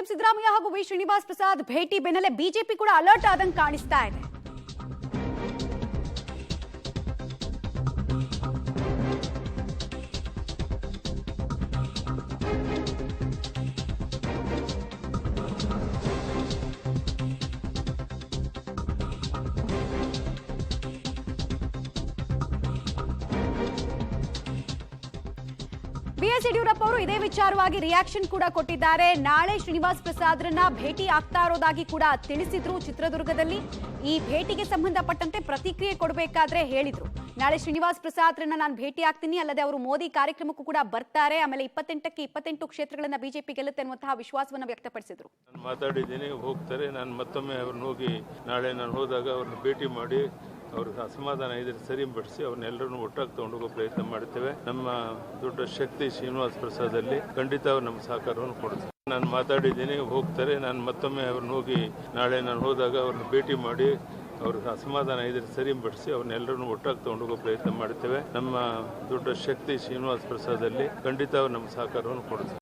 CM Siddaramaiah ಹಾಗೂ V Srinivas Prasad ಭೇಟಿ ಬೆನ್ನಲ್ಲೇ ಬಿಜೆಪಿ ಕೂಡ ಅಲರ್ಟ್ ಆದಂಗೆ ಕಾಣಿಸ್ತಾ ಇದೆ. ಬಿಎಸ್ ಯಡಿಯೂರಪ್ಪ ಅವರು ಇದೇ ವಿಚಾರವಾಗಿ ರಿಯಾಕ್ಷನ್ ಕೂಡ ಕೊಟ್ಟಿದ್ದಾರೆ. ನಾಳೆ ಶ್ರೀನಿವಾಸ್ ಪ್ರಸಾದ್ರನ್ನ ಭೇಟಿ ಆಗ್ತಾ ಇರೋದಾಗಿ ಕೂಡ ತಿಳಿಸಿದ್ರು. ಚಿತ್ರದುರ್ಗದಲ್ಲಿ ಈ ಭೇಟಿಗೆ ಸಂಬಂಧಪಟ್ಟಂತೆ ಪ್ರತಿಕ್ರಿಯೆ ಕೊಡಬೇಕಾದ್ರೆ ಹೇಳಿದ್ರು, ನಾಳೆ ಶ್ರೀನಿವಾಸ್ ಪ್ರಸಾದ್ರನ್ನ ನಾನು ಭೇಟಿ ಆಗ್ತೀನಿ, ಅಲ್ಲದೆ ಅವರು ಮೋದಿ ಕಾರ್ಯಕ್ರಮಕ್ಕೂ ಕೂಡ ಬರ್ತಾರೆ, ಆಮೇಲೆ 28ಕ್ಕೆ 28 ಕ್ಷೇತ್ರಗಳನ್ನ ಬಿಜೆಪಿ ಗೆಲ್ಲುತ್ತೆ ಅನ್ನುವಂತಹ ವಿಶ್ವಾಸವನ್ನ ವ್ಯಕ್ತಪಡಿಸಿದ್ರು. ನಾನು ಮಾತಾಡಿದ್ದೀನಿ, ಹೋಗ್ತಾರೆ. ನಾನು ಮತ್ತೊಮ್ಮೆ ಅವ್ರನ್ನ ಹೋಗಿ ನಾಳೆ ನಾನು ಹೋದಾಗ ಅವ್ರನ್ನ ಭೇಟಿ ಮಾಡಿ ಅವ್ರಿಗೆ ಅಸಮಾಧಾನ ಇದ್ರೆ ಸರಿಪಡಿಸಿ ಅವ್ರನ್ನೆಲ್ಲರನ್ನು ಒಟ್ಟಾಗಿ ತಗೊಂಡೋಗೋ ಪ್ರಯತ್ನ ಮಾಡ್ತೇವೆ. ನಮ್ಮ ದೊಡ್ಡ ಶಕ್ತಿ ಶ್ರೀನಿವಾಸ್ ಪ್ರಸಾದಲ್ಲಿ ಖಂಡಿತ ಅವ್ರು ನಮ್ಮ ಸಹಕಾರವನ್ನು ಕೊಡ್ತಾರೆ. ನಾನು ಮಾತಾಡಿದ್ದೀನಿ, ಹೋಗ್ತಾರೆ. ನಾನು ಮತ್ತೊಮ್ಮೆ ಅವ್ರನ್ನ ಹೋಗಿ ನಾಳೆ ನಾನು ಹೋದಾಗ ಅವ್ರನ್ನ ಭೇಟಿ ಮಾಡಿ ಅವ್ರಿಗೆ ಅಸಮಾಧಾನ ಇದ್ರೆ ಸರಿಪಡಿಸಿ ಅವ್ರನ್ನೆಲ್ಲರನ್ನು ಒಟ್ಟಾಗಿ ತಗೊಂಡೋಗೋ ಪ್ರಯತ್ನ ಮಾಡ್ತೇವೆ. ನಮ್ಮ ದೊಡ್ಡ ಶಕ್ತಿ ಶ್ರೀನಿವಾಸ್ ಪ್ರಸಾದಲ್ಲಿ ಖಂಡಿತ ಅವ್ರು ನಮ್ಮ ಸಹಕಾರವನ್ನು ಕೊಡ್ತಾರೆ.